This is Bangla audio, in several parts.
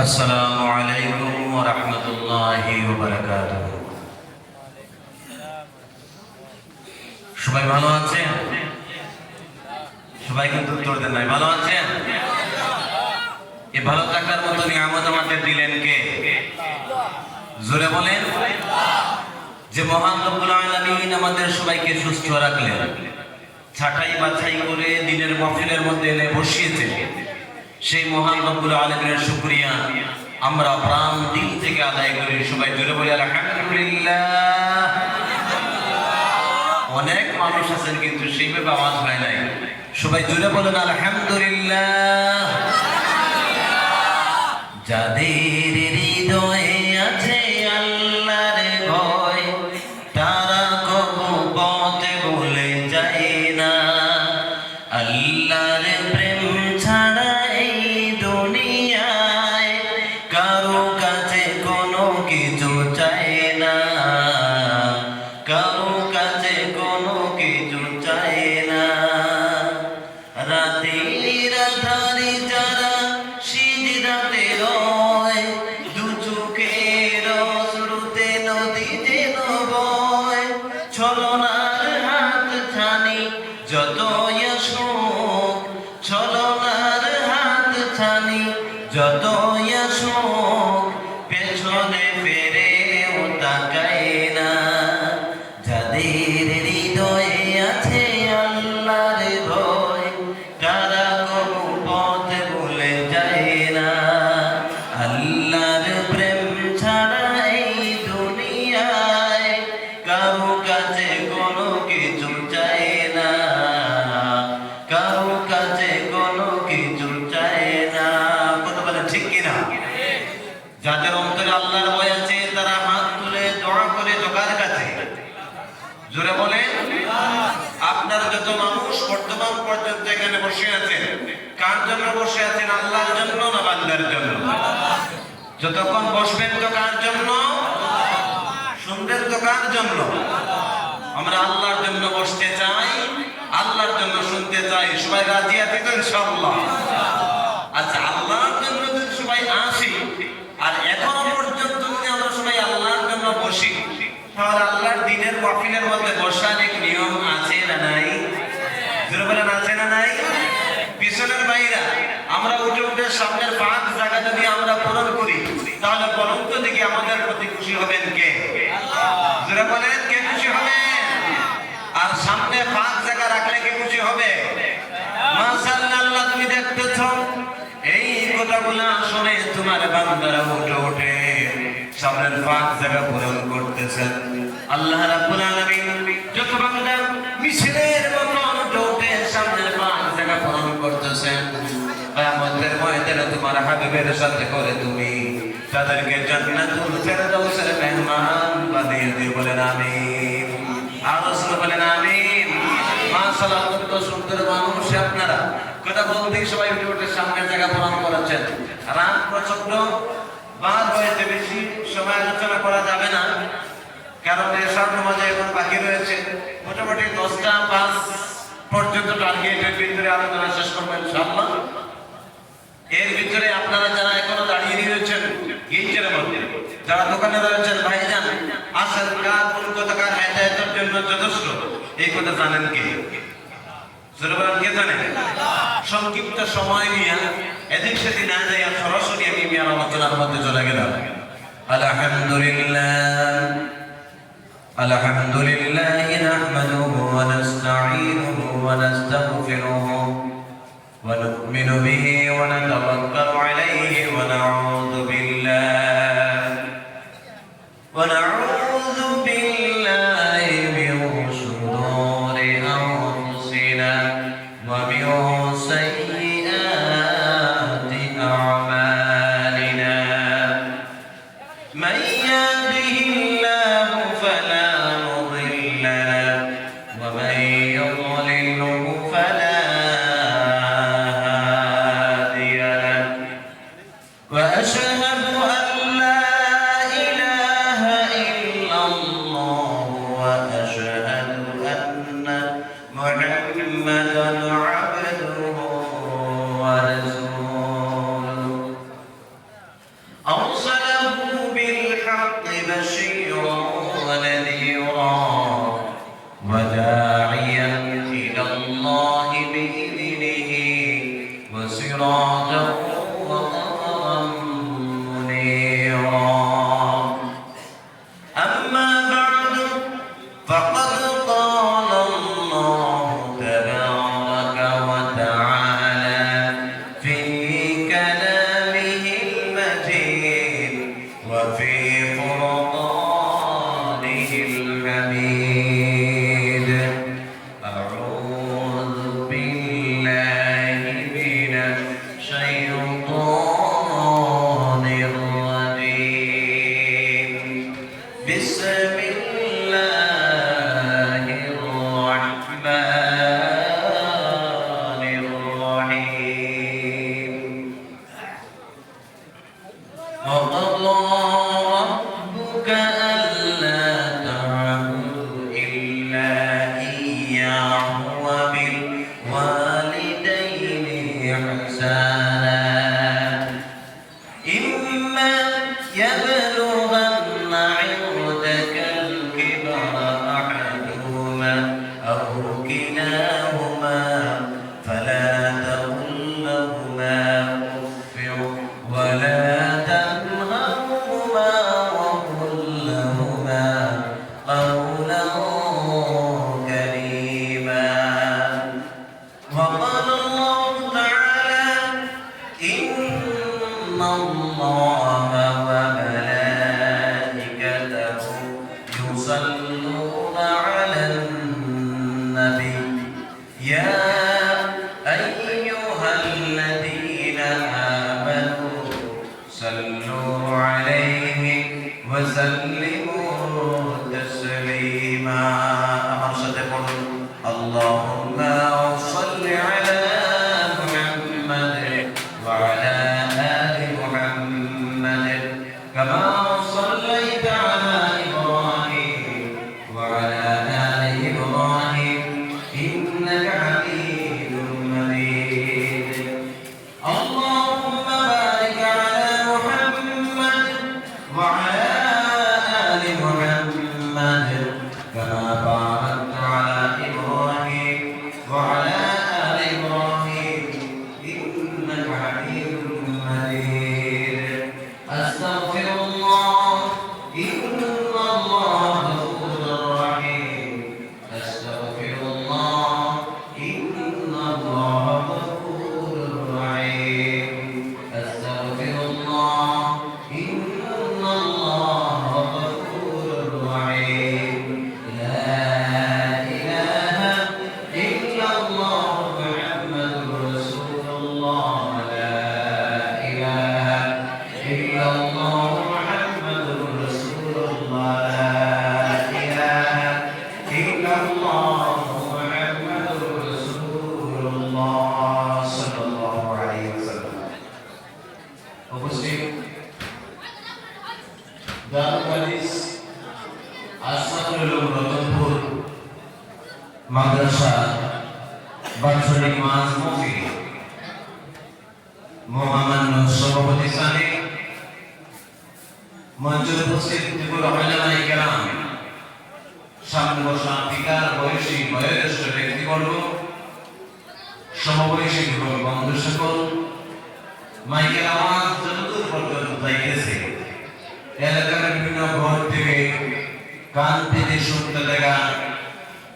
আসসালামু আলাইকুম ওয়া রাহমাতুল্লাহি ওয়া বারাকাতুহু। সবাই ভালো আছেন? সবাই কিন্তু উত্তর দেন নাই। ভালো আছেন? এই ভালো থাকার মতো নিয়ামত আমাদের দিলেন কে? জোরে বলেন। যে মহান রব্বুল আলামিন আমাদের সবাইকে সুস্থ রাখলেন, ছাঁটাই বাছাই করে দিনের মাহফিলের মধ্যে এনে বসিয়েছেন, সেই মহান রব্বুল আলামিনের শুকরিয়া আমরা প্রাণ দিল থেকে আদায় করি। সবাই জোরে বলি আলহামদুলিল্লাহ। অনেক মানুষ আছেন কিন্তু সেইভাবে আওয়াজ হয় নাই। সবাই জোরে বলেন আলহামদুলিল্লাহ। যাদের হৃদয়ে আছে আল্লাহর ভয়, তারা কবু পথে ভুলে যায় না। আল্লাহর প্রেম ছাড়া এই দুনিয়ায় কারো কাছে কোনো কিছু চায় না, কারো কাছে কোনো কিছু চায় না। রাতের আধারে যারা সিজদাতে রয়, দু চোখের অশ্রুতে নদীতে বয়, ছলনার হাত ছানি যতই আসুক, ছলনার হাত ছানি যতই আসুক, পেছনে ফিরেও তাকায় না। যাদের হৃদয়ে আছে আল্লাহর ভয়, তারা কবু পথ ভুলে যায় না। আল্লাহর প্রেম ছাড়া এই দুনিয়ায় কারো কাছে কোনো কিছু চায় না, কারো কাছে কোনো কিছু চায় না। কথা বলে ঠিক কিনা? যাদের অন্তরে আল্লাহর ভয় আছে তারা হাত তুলে দোয়া করে জোগার কাছে। জোরে বলে। আপনারা যত মানুষ বর্তমান পর্যন্ত এখানে বসে আছেন, কার জন্য বসে আছেন? আল্লাহর জন্য না বান্দার জন্য? যতক্ষণ বসবেন তো কার জন্য? শুনবেন তো কার জন্য? আমরা আল্লাহর জন্য বসতে চাই, আল্লাহর জন্য শুনতে চাই। সবাই রাজি আছি তো ইনশাআল্লাহ? আচ্ছা, আল্লাহর জন্য যদি সবাই আসি আর এখনো পর্যন্ত যদি আমরা সবাই আল্লাহর জন্য বসি, তাহলে আল্লাহর দিনের মাহফিলের মধ্যে বসার এক নিয়ম আছে না নাই? জোরে বলেন আছে না নাই? পিছনের বাইরা আমরা উঠে উঠে সামনের 5 জায়গা যদি আমরা পূরণ করি, তাহলে বরন্ত দিকে আমাদের প্রতি খুশি হবেন কে? জোরে বলেন, কে খুশি হবেন? আর সামনে 5 জায়গা রাখলে কে খুশি হবে? মাশাআল্লাহ। আল্লাহ তুমি দেখতেছ এই কথাগুলো শুনে তোমার বান্দারা উঠে উঠে সামনের 5 জায়গা পূরণ করতেছেন। আল্লাহ রাব্বুল আলামিন যত বান্দা মিছিলের মতো উঠে উঠে সামনের 5 জায়গা পূরণ করতেছেন, কিয়ামতের ময়দানে তোমার হাবিবের সাথে করে তুমি তাদেরকে জান্নাতুল ফেরদাউসের মেহমান বানিয়ে দিও। বলেন আমিন। আর রাসূল বলেন আমিন। মাশাআল্লাহ, কত সুন্দর মানুষ আপনারা। কথা বলতেই সবাই উঠে উঠে সামনের জায়গা পূরণ করেছেন। রাত প্রচন্ড বার হয়েছে, বেশি সময় আলোচনা করা যাবে না, কারণ এশার নামাজে এখন বাকি রয়েছে। মোটামুটি 10টা 5 পর্যন্ত টার্গেটের ভিতরে আলোচনা শেষ করবো ইনশাআল্লাহ। এর ভিতরে আপনারা যারা এখনো দাঁড়িয়ে রয়েছেন গেটের মধ্যে, যারা দোকানে রয়েছেন, ভাইজান আসেন, কার কোন কথাকার হেদায়েতের জন্য যথেষ্ট এই কথা জানেন কে? কে জানেন? সংক্ষিপ্ত সময় নিয়ে এদিক সেদিন না যাই সরাসরি আমি মিয়ার আলোচনার মধ্যে চলে গেলাম। আলহামদুলিল্লাহ, আলহামদুলিল্লাহ নাহমাদুহু ওয়া নাস্তাঈনুহু ওয়া নাস্তাগফিরুহু ওয়া নু'মিনু বিহি ওয়া নাতাওয়াক্কালু আলাইহি ওয়া নাউযু বিল্লাহি মিন শুরুরি আনফুসিনা ওয়া মিন সাইয়্যাতি আ'মালিনা। মান ইয়াহদিহিল্লাহু ফালা মুদিল্লা লাহু ওয়া মান يضلله فلا هادي له وأشهد وداعيا إلى الله بإذنه وسراجا وقمرا منيرا. أما بعد فقد قال الله تبارك وتعالى في كلامه المجيد وفي فرقانه الحميد. أعوذ بالله من الشيطان الرجيم. بسم الله الرحمن الرحيم. وقضى ربك ألا تعبدوا إلا إياه وبالوالدين إحسانا. إما يبلغن عندك الكبر أحدهما أو كلاهما فلا تقل لهما أف ولا تنهرهما وقل لهما قولا كريما. وقال الله تعالى إن الله وملائكته يصلون على النبي يا أيها الذين آمنوا صلوا عليه وسلموا تسليما. আমার সাথে পড়ুন اللهم صل على محمد وعلى آل محمد كما صليت على إبراهيم وعلى آل إبراهيم إنك حميد مجيد. اللهم بارك على محمد وعلى آل محمد كما باركت على إبراهيم وعلى آل إبراهيم إنك حميد مجيد. أستغفر الله إن الله غفور رحيم. أستغفر الله إن الله غفور رحيم. أستغفر الله إن الله غفور رحيم. لا إله إلا الله محمد رسول الله. لا إله إلا الله محمد رسول الله. لا إله إلا الله محمد رسول الله صلى الله عليه وسلم. উপস্থিত দারুল হাদিস আশরাফুল উলুম রতনপুর মাদ্রাসা বাৎসরিক মাস মহফিল মহামান্য সভাপতি স্থানে মঞ্চে উপস্থিত ত্রিপুরা উলামায়ে কেরাম, সামনে বসা পিতার বয়সী বয়োজ্যেষ্ঠ ব্যক্তিবর্গ, সমবয়সী যুবক বন্ধু সকল, মাইকের আওয়াজ যতদূর পর্যন্ত যাইতেছে এলাকার বিভিন্ন ঘর থেকে কান পেতে শুনতে দেখা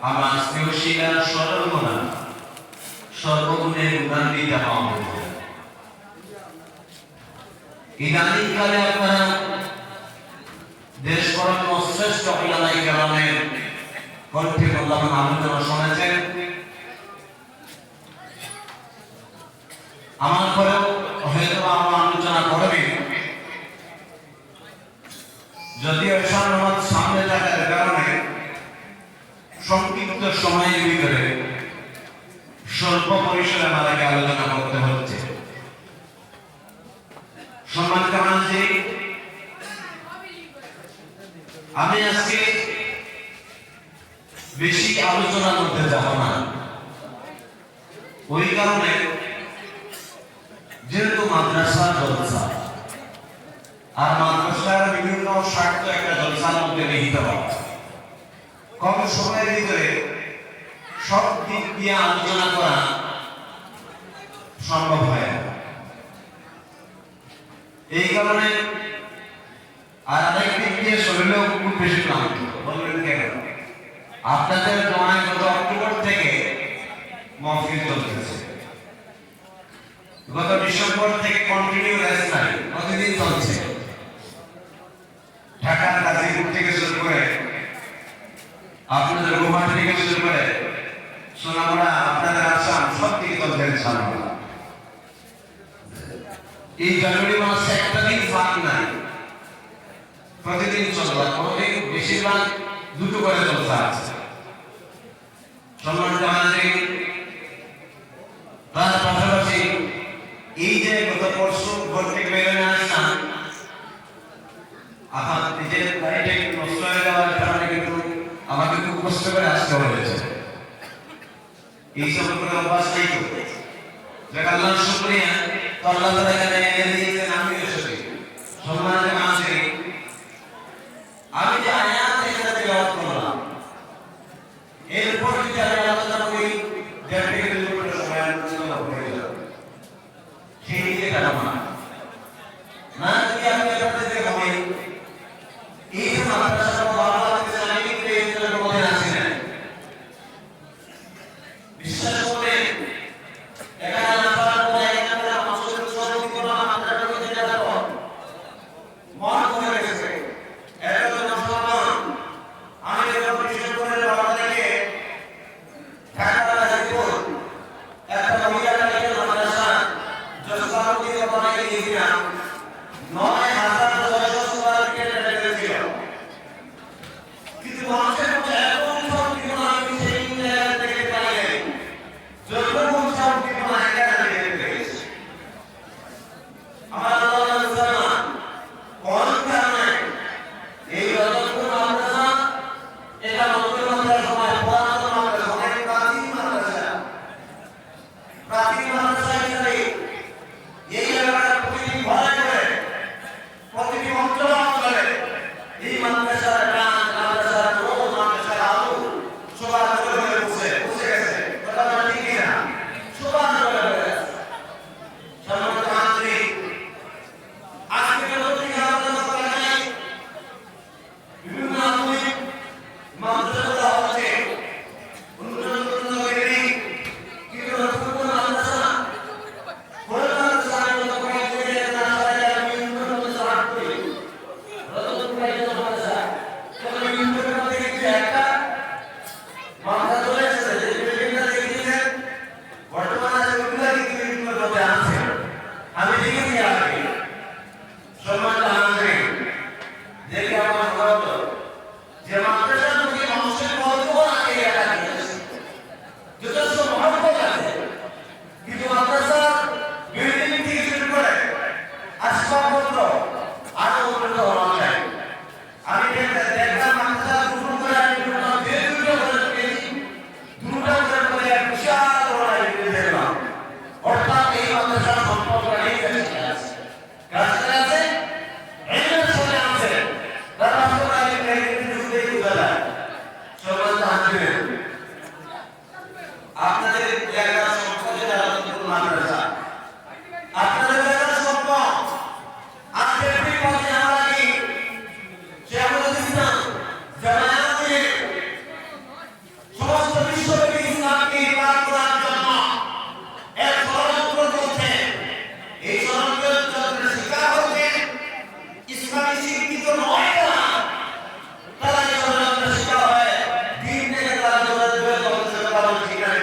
আমার স্নেহশীলা সর্বগুণা সর্বগুণের গুণান্বিতা মাহবুব। ইদানিংকালে আপনারা দেশ বরণ্য শ্রেষ্ঠ উলামায়ে কেরামের কণ্ঠে মূল্যবান আলোচনা শুনেছেন। আমার পরেও হয়তো আমরা আলোচনা করবে, যদিও এশার নামাজ সামনে থাকার কারণে সংক্ষিপ্ত সময়ের ভিতরে স্বল্প পরিসরে আমাদেরকে আলোচনা করতে হচ্ছে। সম্মানিত মানুষজি, আমি আজকে বেশি আলোচনা করতে যাব না। ওই কারণে যেহেতু মাদ্রাসা জলসা আর মাদ্রাসার বিভিন্ন স্বার্থ একটা জলসার মধ্যে নিহিত হয়, কম সময়ের ভিতরে সব দিক দিয়ে আলোচনা করা সম্ভব হয় না। এই কারণে আর আরেক দিক দিয়ে শরীরেও খুব বেশি ক্লান্ত। বললেন কেন? আপনাদের দোয়ায় গত অক্টোবর থেকে মাহফিল চলতেছে, গত ডিসেম্বর থেকে কন্টিনিউ রেস্ট নাই, প্রতিদিন চলছে। ঢাকার গাজীপুর থেকে শুরু করে আপনাদের গুয়াহাটি থেকে শুরু করে সোনামুড়া, আপনাদের আসাম, সব দিকে চলছে ইনশাআল্লাহ। এই জানুয়ারি মাসে একটা দিন ফাঁক নাই, প্রতিদিন চলবে। কোনদিন বেশিরভাগ দুটো করে চলছে আছে। সম্মানিত হাজিরিন, তার পাশাপাশি এই যে গত পরশু ভোর থেকে বেরোনে আসলাম, আমার নিজের গাড়িটা একটু নষ্ট হয়ে যাওয়ার কারণে কিন্তু আমাকে খুব কষ্ট করে আসতে হয়েছে। এই সব করে অভ্যাস নেই তো, যাক আল্লাহর শুকরিয়া, তো আল্লাহ তাআলা এখানে এনে দিয়েছেন। আমি এসেছি। সম্মানিত হাজিরিন, আমি যে আয়াত এখানে তেলাওয়াত করলাম, এরপর যদি আমি আলোচনা করি, দেড় থেকে 2 ঘন্টা সময় হয়ে যাবে। সেই দিকে কারণ না যদি আমি ব্যাপারটা দেখে ভাবি, এই যে মাদ্রাসা বাংলাদেশে আমি কিন্তু এই জন্য মনে আছি না। বিশ্বাস করে এখানে আসার পরে এখানে মানুষের সঙ্গে কোনো মাদ্রাসা করতে যাবো, মন হয়ে গেছে। এত মুসলমান আমি যখন বিশেষ করে বাংলাদেশে ঢাকা গাজীপুর একটা মহিলা মাদ্রাসা জসবাউদ্দিন বানাই দিয়েছিলাম, ৯,৬০০ স্কয়ার ফিটের জায়গা ছিল। কিন্তু মানুষের মধ্যে এমন সংকীর্ণ আমি সেই জায়গা থেকে পাই নাই, যতক্ষণ সংকীর্ণ জায়গা থেকে পেয়েছি। আমার আল্লাহ মুসলমান কোন কারণে এই রতনপুর মাদ্রাসা, এটা নতুন মাদ্রাসা নয়, পুরাতন মাদ্রাসা, অনেক প্রাচীন মাদ্রাসা। প্রাচীন মাদ্রাসা হিসেবে এই এলাকার প্রতিটি ঘরে ঘরে, প্রতিটি অঞ্চলে অঞ্চলে এই মাদ্রাসার গান, মাদ্রাসার রোল, মাদ্রাসার আলো সবার ঘরে ঘরে বসে গেছে। কথা ঠিক কিনা? সবার ঘরে ঘরে আছে। সম্মানিত হাজিরিন, আজকে যতদিন আলোচনা করা যায়, বিভিন্ন আধুনিক মাদ্রাসা হচ্ছে, উন্নত বিল্ডিং, কিন্তু নতুন মাদ্রাসা আপনাদের জায়গা সম্পদে যারা মাদ্রাসা, আপনাদের জায়গা সম্পদ আজকে পৃথিবীতে আমরা কি শেখুল ইসলাম জামায়াতে সমস্ত বিশ্বব্যাপী ইসলামকে ইবাদত করার জন্য এক ষড়যন্ত্র করছে। এই ষড়যন্ত্রের শিকার হচ্ছে ইসলামী শিক্ষিত নয় না, তারা এই ষড়যন্ত্রের শিকার হয় দিন থেকে তারা দূরে দূরে চলছে। কারণ শিকার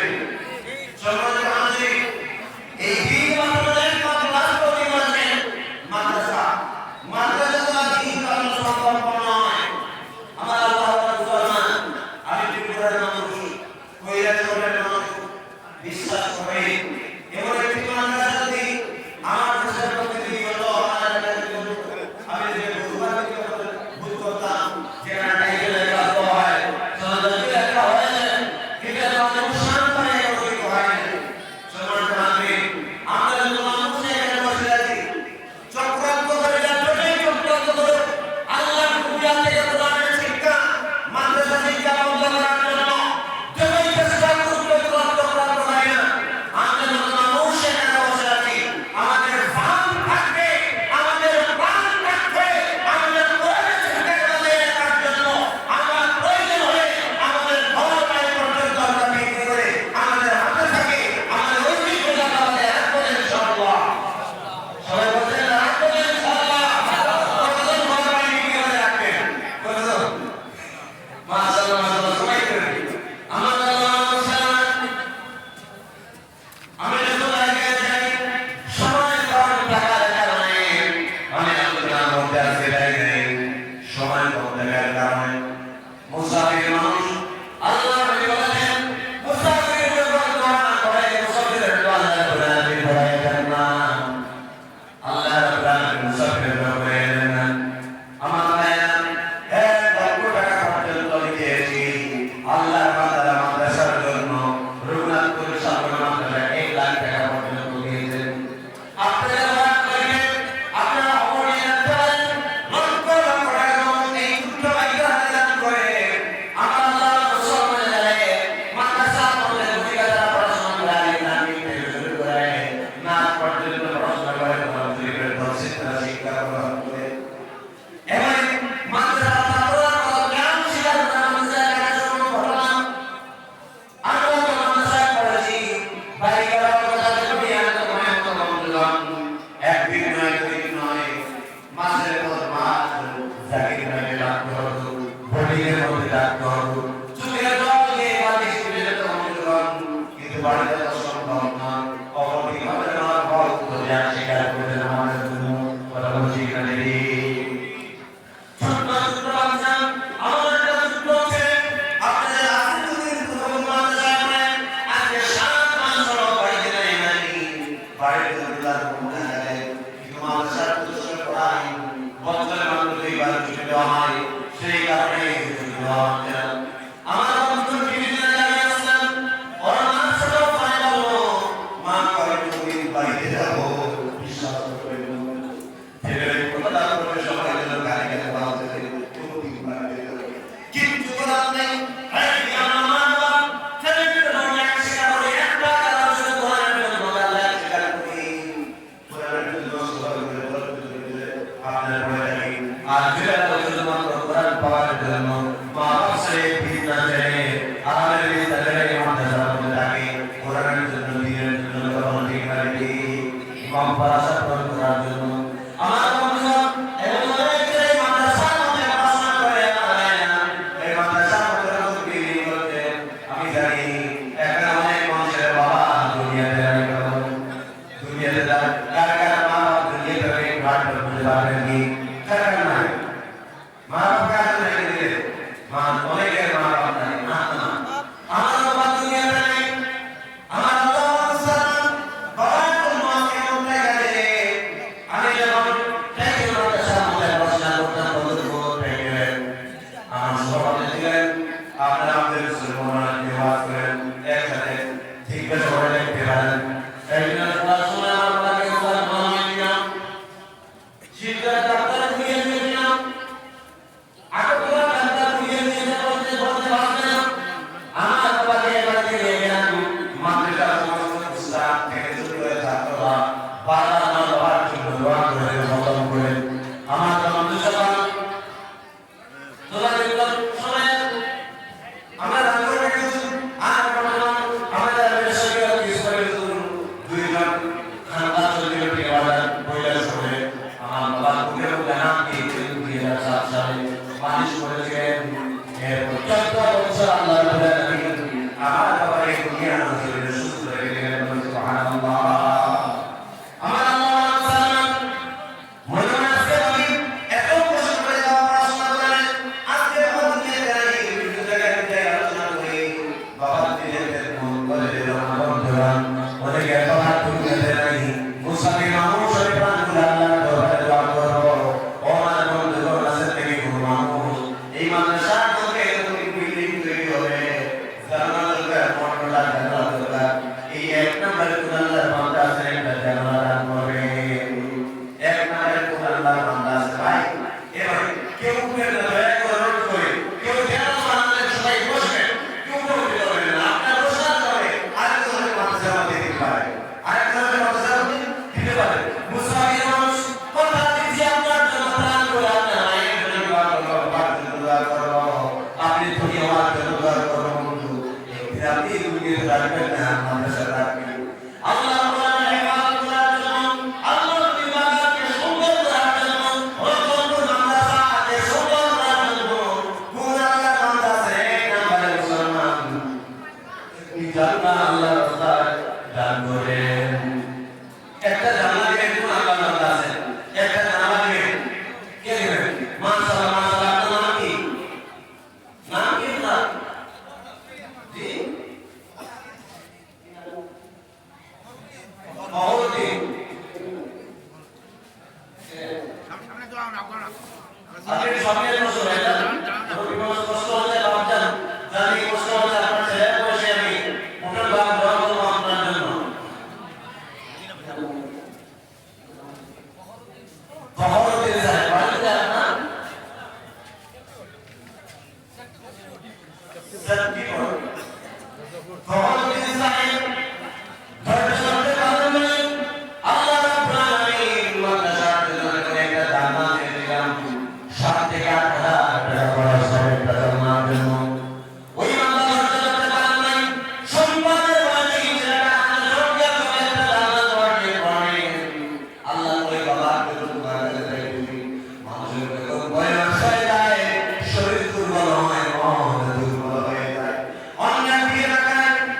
বাড়িতে সম্ভব না অপরদিকে আমার বল করে স্বীকার করে আমাদের জন্য কথা বলছি এখানে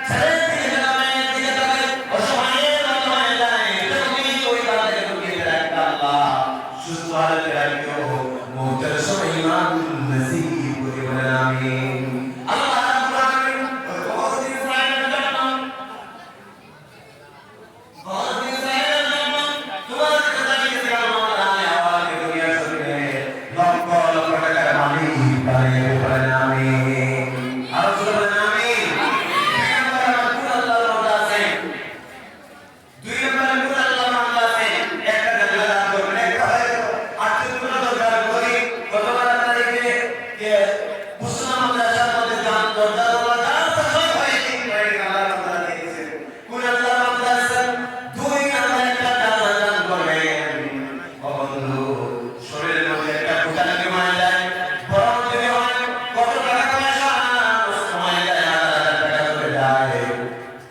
Hey!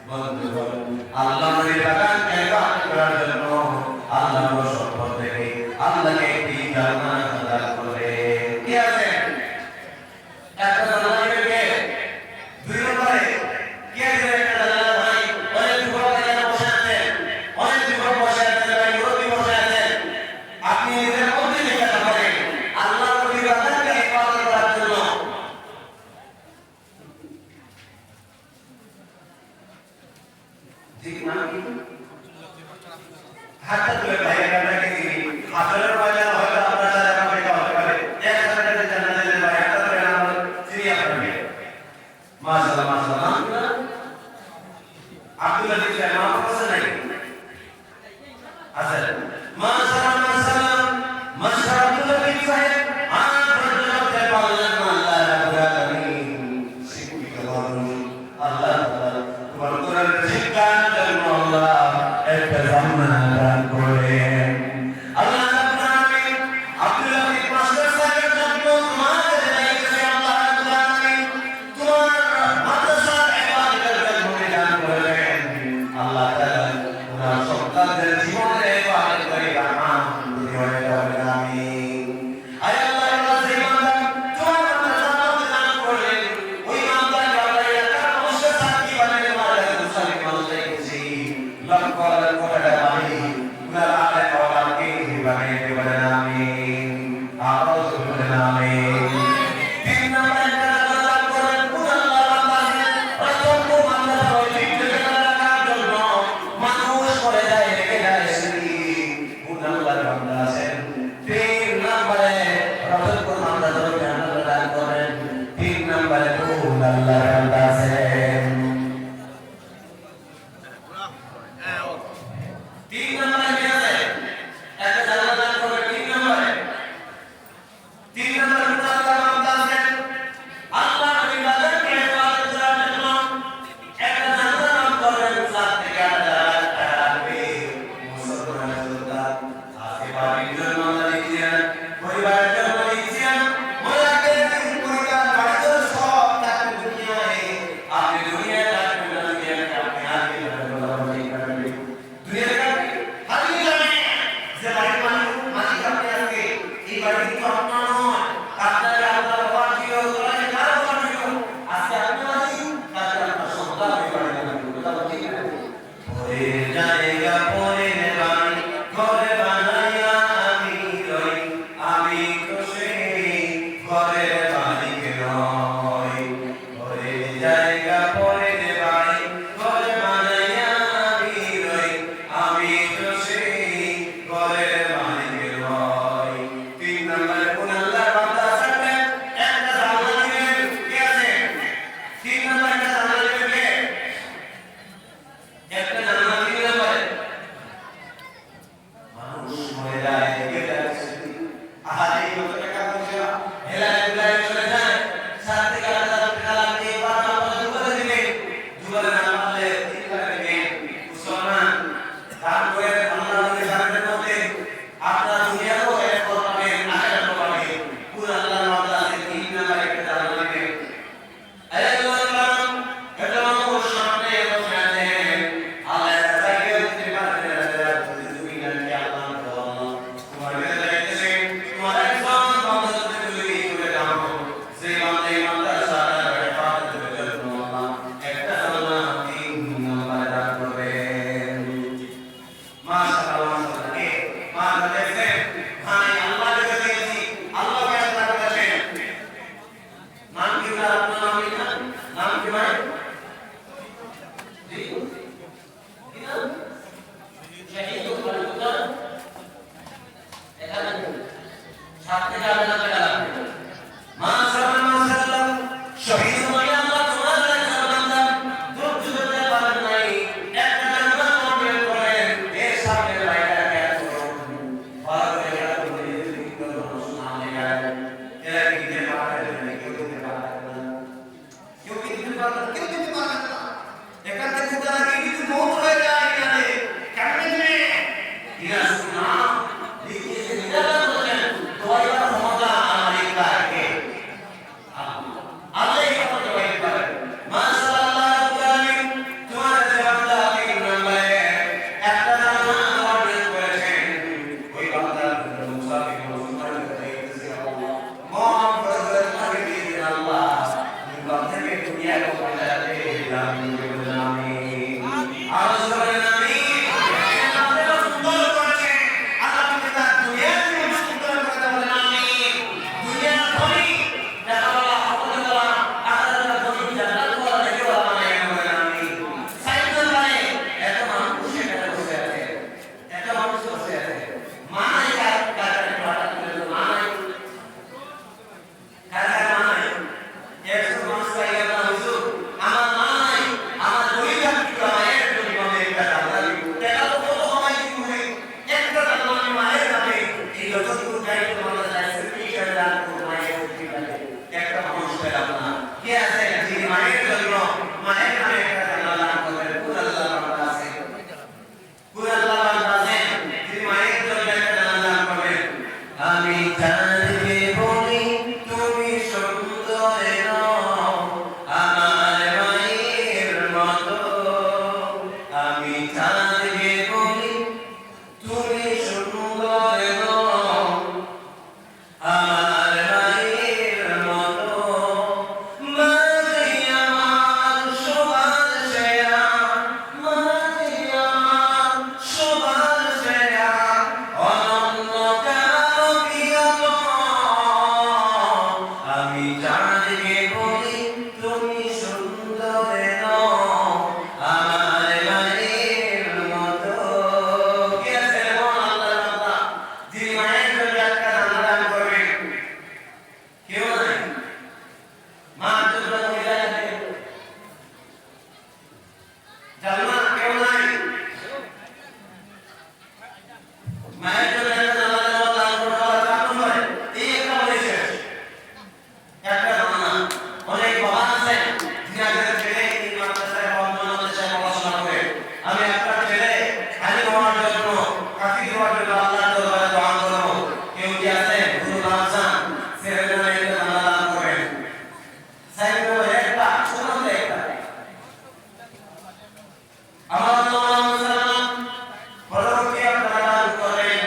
বন্ধুগণ, আল্লাহ নবীর বাগানকে ইবাদত করার জন্য আল্লাহ সম্পদ থেকে আল্লাহকে একটি জান্নাত দান করে। কি আছে? একটা জান্নাত থেকে দুই নম্বরে কি আছে? একটা জান্নাত ভাই অনেক যুবক এখানে বসে আছেন, অনেক যুবক বসে আছেন, ভাই মুরব্বী বসে আছেন। আপনি নিজের মধ্যে জিজ্ঞাসা করেন আল্লাহ নবীর বাগানকে ইবাদত করার জন্য ঠিক না? হাতটা তুলে ভাইয়েরা দেখেছি হাতের ময়লা হয়তো আপনার সাথে আমার দেখা হতে পারে। এক সাথে জান্নাতের ভাই হাতটা তুলে আমার সিরিয়া করবে। মাশাআল্লাহ মাশাআল্লাহ। আব্দুল্লাহ বিন সাহেব আমার কাছে নাই। আচ্ছা মাশাআল্লাহ মাশাআল্লাহ মাশাআল্লাহ আব্দুল্লাহ বিন সাহেব বলতে পারলেন আল্লাহ রাব্বুল আলামিন শিক্ষিত মানুষ আল্লাহ তাআলা তোমার কোরআনের শিক্ষার জন্য আল্লাহ একটা জান্নাত দান করেন। আল্লাহ রাব্বুল আলামিন আব্দুল্লাহ বিন মাসউদ সাহেবের জন্য তোমার জায়গায় আল্লাহ রাব্বুল আলামিন তোমার মাদ্রাসার ইবাদতের জন্য দান করেন। আল্লাহ তাআলা ওনার সন্তানদের জীবনে ইবাদত করে আলহামদুলিল্লাহ আমিন। আয় আল্লাহর রাজি বান্দা তোমার মাদ্রাসা দান করেন। ওই বান্দাকে আল্লাহ এলাকার মানুষের সাথী বানিয়ে মারা মুসলিম মানুষ দেখেছি লক্ষ লক্ষ টাকা বাড়ি উনার আলে ওলাকে বানিয়ে দেবেন আমিন। আওয়াজ করে আমিন। তিন নম্বরে একটা দান করেন কোন আল্লাহর বান্দা অত্যন্ত মাদ্রাসা ওই দিকে রাখার জন্য মানুষ করে যায় রেখে যায় সেই কোন আল্লাহর বান্দা আছেন। তিন নম্বরে অত্যন্ত মাদ্রাসা দান করেন। তিন নম্বরে কোন আল্লাহর বান্দা আছেন। তিন নম্বরে কি আছে? একটা জান্নাত দান করবে। তিন নম্বরে কোন আল্লাহর বান্দা আছেন? আল্লাহ নবীর বাগানকে ইবাদত করার জন্য একটা জান্নাত দান করবেন। সাত থেকে আট হাজার টাকা লাগবে। মুসলমানের সুলতান আজকে বাড়ির জন্য আল্লাহ দিয়েছেন, পরিবারের জন্য দিয়েছেন। মনে রাখবেন পরিবার বাড়ির জন্য সব টাকা দুনিয়ায় আপনি দুনিয়ায় থাকবেন না, দুনিয়ায় আপনি আগে যাবেন। দুনিয়ায় হারিয়ে যাবে যে বাড়ির মালিক আপনি আজকে এই বাড়ি কিন্তু আপনার নয়, আপনার আল্লাহ বাবা ছিল, তোলাকে কারো বাবা ছিল। আজকে আপনি মালিক, কালকে আপনার সন্তান এই বাড়ির মালিক। কথা বলতে কি পরের জায়গা পরের বাড়ি ঘরে বানাইয়া আমি রই, আমি তো সেই ঘরের মালিক নই। পরের জায়গা পরের বাড়ি ঘরে বানাইয়া আমি রই, আমি তো সেই ঘরের মালিক নই। তিন নম্বরে কোন আল্লাহর বান্দা আছেন? একটা জান্নাত দিবেন। কি আছে? তিন নম্বরে একটা জান্নাত দিবেন কে? একটা জান্নাত দিবেন বলে জান্নাত কেউ নাই মায়ের জন্য একটা জান্নাতের দান করতে চান করে এই একটা বলেছে একটা জান্নাত অনেক বাবা আছে যাদের ছেলে এই মাদ্রাসায় মাদ্রাসায় পড়াশোনা করে আমি একটা ছেলে আলী হওয়ার জন্য কাফি হওয়ার জন্য আল্লাহর দরবারে দোয়া করব কেউ কি আছে গুরু রামজান ছেলেরা একটা জান্নাত দান করেন সাইড করে একটা শুনুন একটা আমার আল্লাহ সাল্লাম পরবর্তী আপনারা দান করেন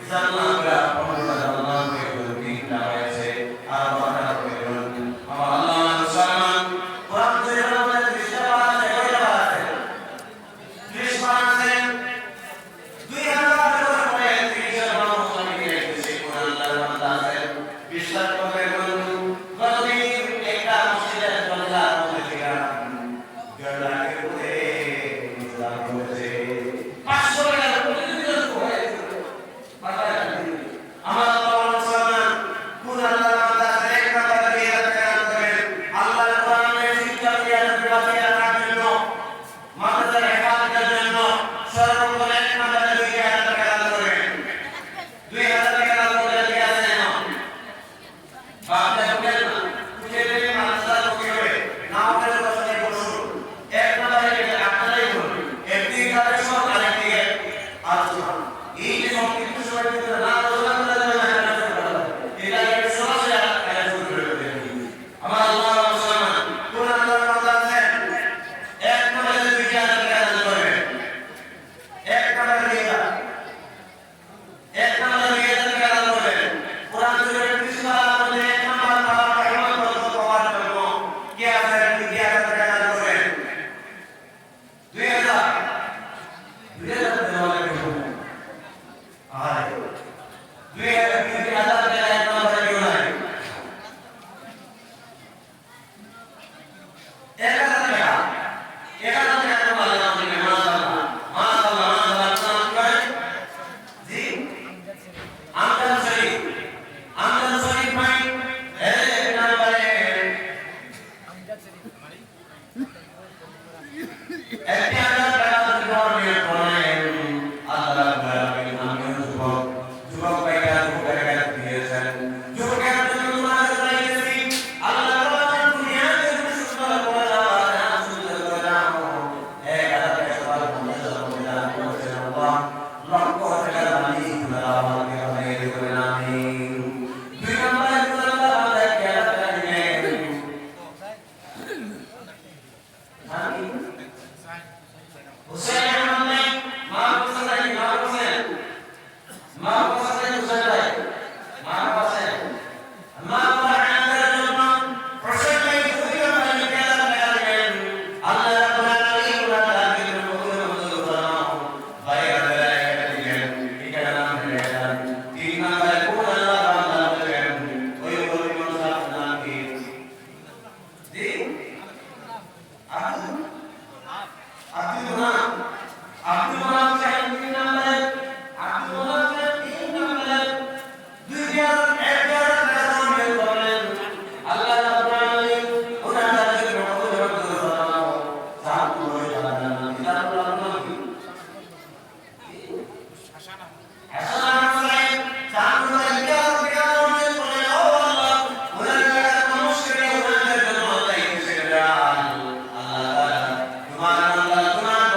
জান্নাতরা পবিত্র জান্নাতে তিনটা হয়েছে আর বাটা করেন আমার আল্লাহ সাল্লাম কোরআন শরীফের মধ্যে 30টা পারা আছে কয়টা পারা আছে 30 পারা আছে 2000 করে পড়ে 30 এর নাম আমি লিখেছি কোরআন আল্লাহর বান্দা আছে বিশ্বাস করে বলুন গতদিন একটা মসজিদের দরজার মধ্যে ছিলাম গড়াকে পড়ে ইসলাম করেছে 500 টাকা প্রতিদিন করে আমার আল্লাহ সাল্লাম কোরআন আল্লাহর বান্দা আছে এক নাম্বার দিয়ে রাখেন করেন আল্লাহর কোরআনের শিক্ষা দিয়ে বাঁচিয়ে রাখার জন্য মাদ্রাসার হেফাজতের জন্য সর্বপ্রথম এক নাম্বারে 2000 টাকা দান করেন 2000 টাকা দান করে দিয়ে আসেন বাপটা বলেন না খুঁজে পেলে মাদ্রাসার লোকে হবে না হলে দশটায় বসুন এক নাম্বারে আপনারাই বলুন একদিকে কাদের সব আরেকদিকে আলোচনা এই যে সংক্ষিপ্ত সময়ের ভিতরে না আলোচনা করা যাবে না এটা একটা সরাসরি আলোচনা করে দেবেন আমার আল্লাহ মুসলমান কোরআন আল্লাহর বান্দা আছেন এক নাম্বারে 2000 টাকা দান করবেন এক নাম্বারে দিয়ে এক নাম্বারে 2000 টাকা দান করবেন কোরআন শরীফের 30 পারার মধ্যে এক নাম্বার পারা হিম্মত পাওয়ার জন্য কে আছেন 2000 টাকা দান করবেন 2000 দেওয়া লাগবে আরে 2000 টাকা এক নাম্বারে কেউ নাই 1000 টাকা 1000 টাকা তো ভালো নাম দিবেন মাশাআল্লাহ মাশাআল্লাহ মাশাআল্লাহ নাম করেন জি আমদান শরীফ ভাই এক নাম্বারে একটি আল্লাহ টাকা দেওয়ার নিয়ত করেন আল্লাহ বারাকাতুহু আমিও যুবক ভাইরা যুবকেরা দিয়েছেন যুবকেরা জন্য তোমার চাইছি আল্লাহ তাআলা দুনিয়াতে সুন্দর করে দাও সুন্দর করে দাও 1000 টাকা সবার মধ্যে দান করেছেন আল্লাহ লক্ষ টাকা মালিক আল্লাহ আমাকে বানিয়ে দেবেন আমিন 2 নম্বরে আল্লাহ আমাদের খেলা করে দিবেন আমিন হুসাইন আহমদ ভাই মা হুসাইন ভাই মা হুসাইন মা বারাকাতুর জন্য হুসাইন ভাই খুবই ভালো খেলা করেন আল্লাহ রাব্বুল আলামিন তাআলাকে মকবুল মঞ্জুর ফরমাও ভাই আল্লাহ দিবেন এটা নাম দিলেন 3 নম্বরে কোন আল্লাহ বান্দা বলেন ওই গরিব মানুষ নাম কি জি আব্দুল মানাফ সাহেব 3 নম্বরে আব্দুল মানাফ সাহেব 3 নম্বরে 2000 টাকা দান করেন আল্লাহ রাব্বুল আলামিন ওনাদের মকবুল মঞ্জুর ফরমাও সাত করে জানান কিতাবুল আল্লাহ হাসান আহমদ সাহেব 4 নম্বরে 2000 টাকা দান করেন ও আল্লাহ ওনাদের মানুষকে ওনাদের জন্য আল্লাহ ইনশাআল্লাহ আল্লাহ তোমার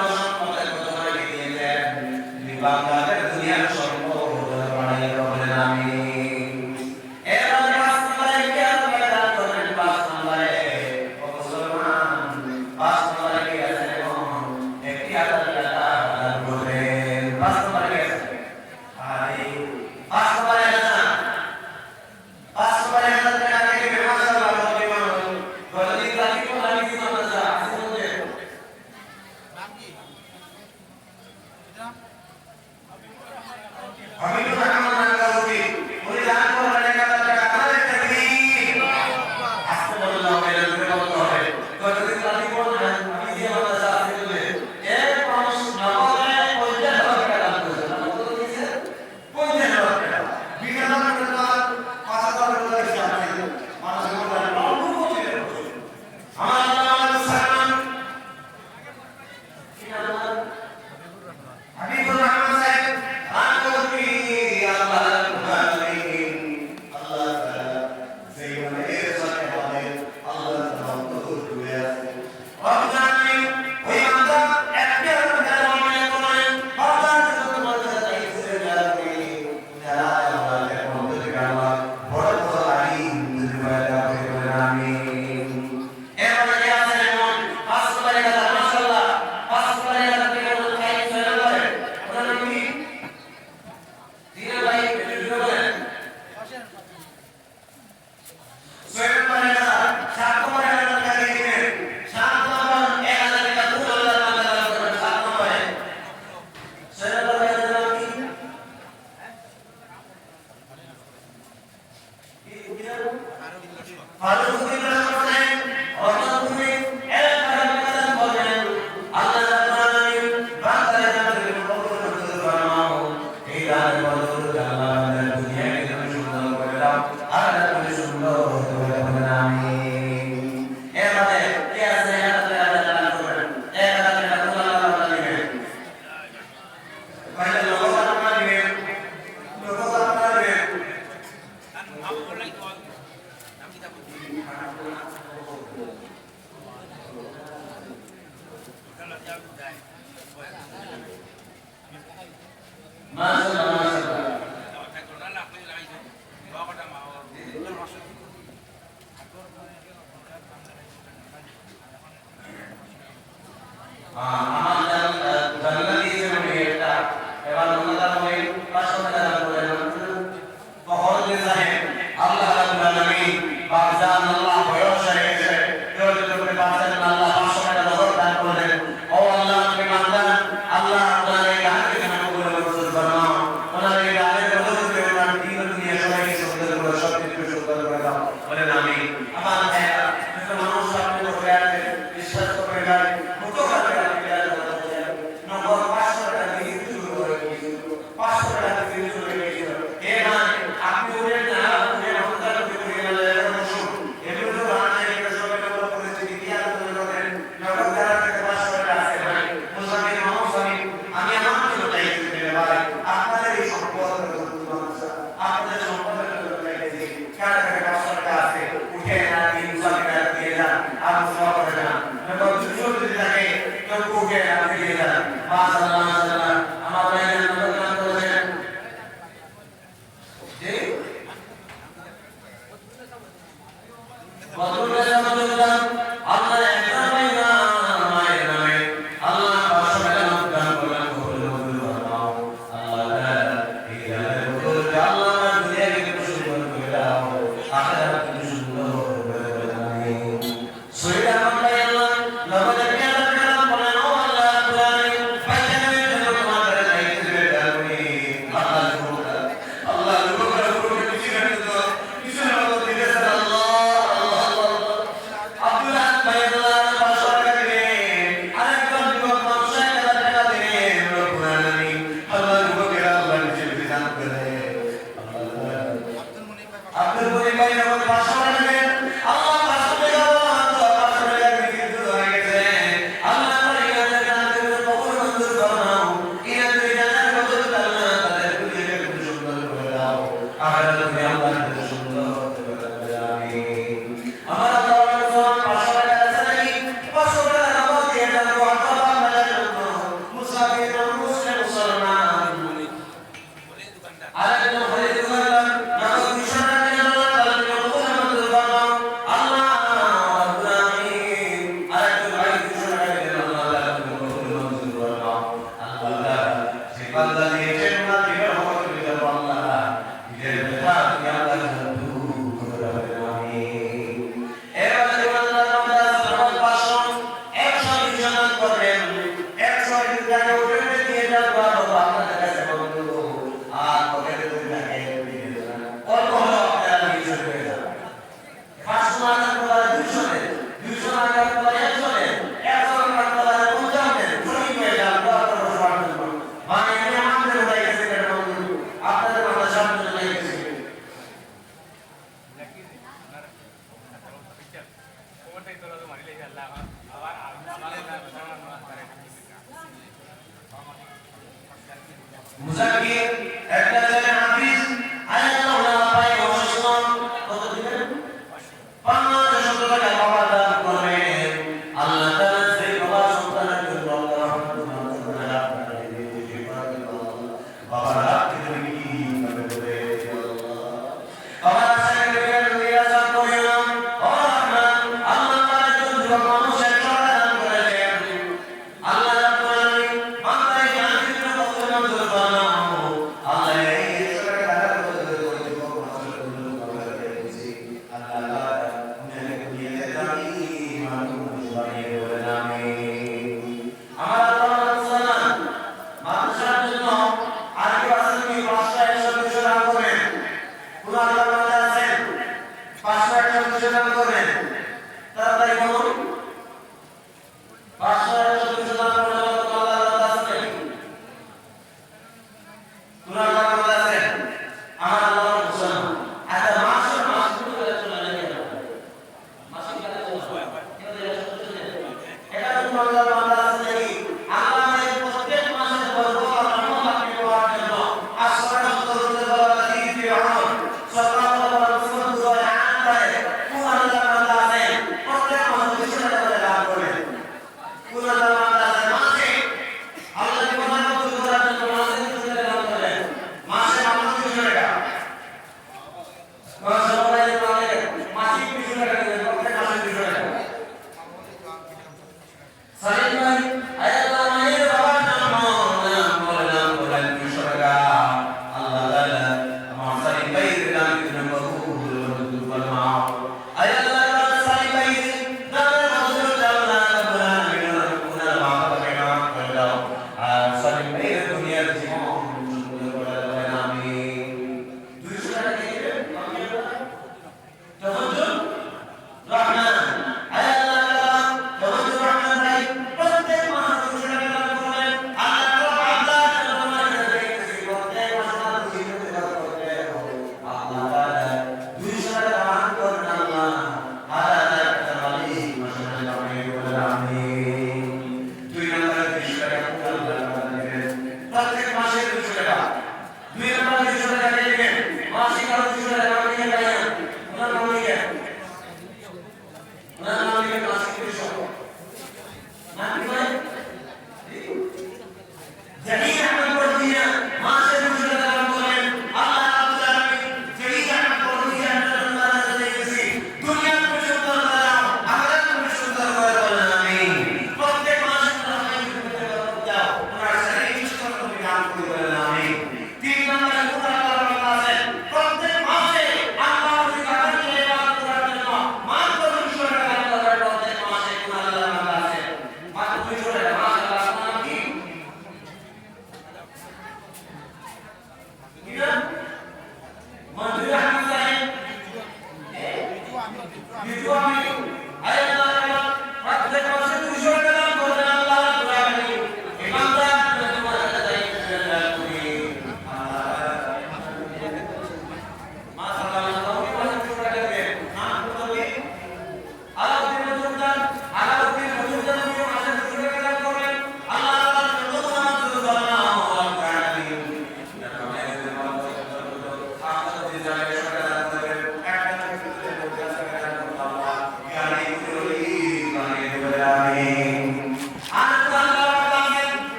Allah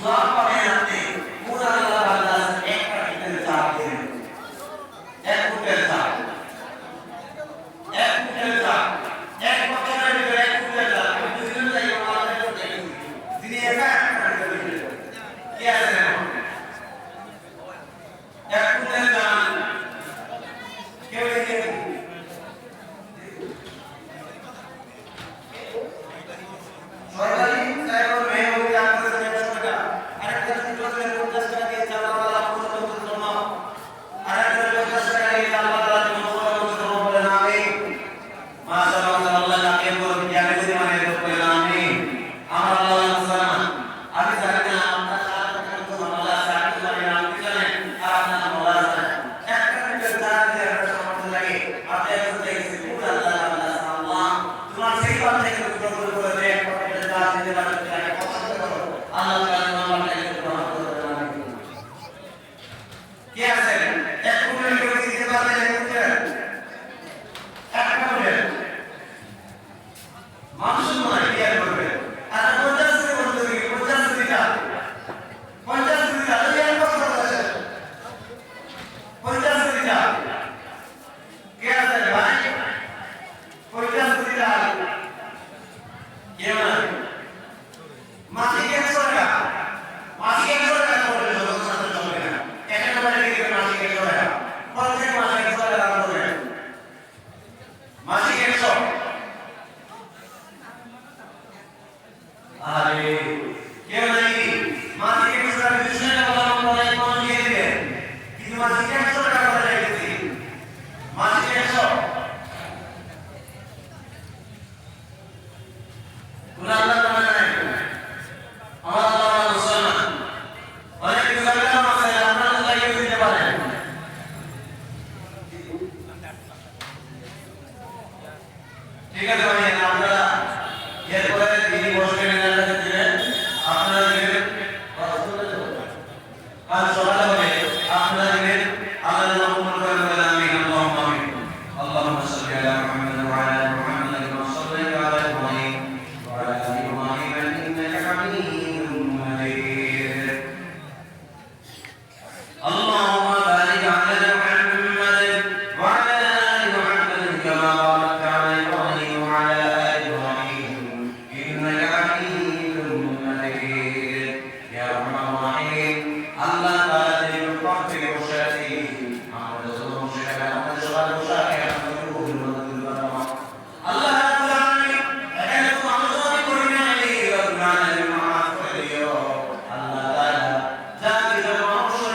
দোয়া করে আপনি পুরা আল্লাহ বান্দা একটা ভিতরে চাপ দেন এক ফুটের চাপ এক বছরের ভিতরে এক ফুটের চাপ দুইজন যাই আমাদের করতে তিনি একা কি আছে এক ফুটের চাপ কেউ দেখে সরকারি সাইবার মেয়ে হয়ে যাচ্ছে 150 টাকা আরেকটা ছোট ছোট 50 টাকা দিয়ে চালাওয়ালা পুরো জন্য আরেকটা 50 টাকা দিয়ে চালাওয়ালা জন্য পুরো বলে না আমি মাশাআল্লাহ আল্লাহ যাকে বলে জ্ঞানে যদি মানে বলে না আমি আমার আল্লাহ সালাম আমি জানি না আপনার সাথে কোনো মামলা সাথে মানে আপনি জানেন আর আপনার মামলা আছে একটা মিনিট দাঁড়িয়ে একটা সমস্যা লাগে আপনি এখন দেখছেন পুরো আল্লাহ আল্লাহ তোমার সেই কথা থেকে পুরো করে দেয় আল্লাহ তাআলা নামটাকে গ্রহণ করবেন কি আছে এক কোণে করে দিতে পারবে এক কোণে মানুষ নয় কি আর করবে আর 50 এর বন্ধু 50 দিটা 50 দিটা এই এক কথা আছে 50 দিটা কি আছে ভাই 50 দিটা কেমন মাসিক 100 টাকা মাসিক 100 টাকা করে যত সাথে চলবে না একটা টাকা দিয়ে মাসিক 100 টাকা প্রত্যেক মাসে 100 টাকা করে মাসিক 100 আরে কেউ নাই মাসিক 100 টাকা 200 টাকা বলা আমরা কোন দিয়ে দিবেন কিন্তু মাসিক 100 টাকা করে রেখেছি মাসিক 100 পুরা আল্লাহ ঠিক আছে ভাই আপনারা এরপরে দিদি বসে মেলাটা দিবেন আপনারা দিবেন কাল সকালে হবে আপনারা দিবেন আল্লাহ কবুল করে বলেন আমিন আল্লাহুম্মা আমিন আল্লাহুম্মা সাল্লি আলা মুহাম্মাদ ওয়া আলা আলি মুহাম্মাদ কামা সাল্লাইতা আলা ইব্রাহিম ওয়া আলা আলি ইব্রাহিম ইন্নাকা হামিদুম মাজিদ اللهم بارك على محمد وعلى آل محمد كما باركت على إبراهيم وعلى آل إبراهيم إنك حميد مجيد يا أرحم الراحمين الله تعالى يرفعك بوشاتي محمد رسول الله محمد شغال وشاكر الله رب العالمين أكلكم عمزوني كرنا عليه رب العالمين معاذ كريو الله تعالى ذاكر المعصر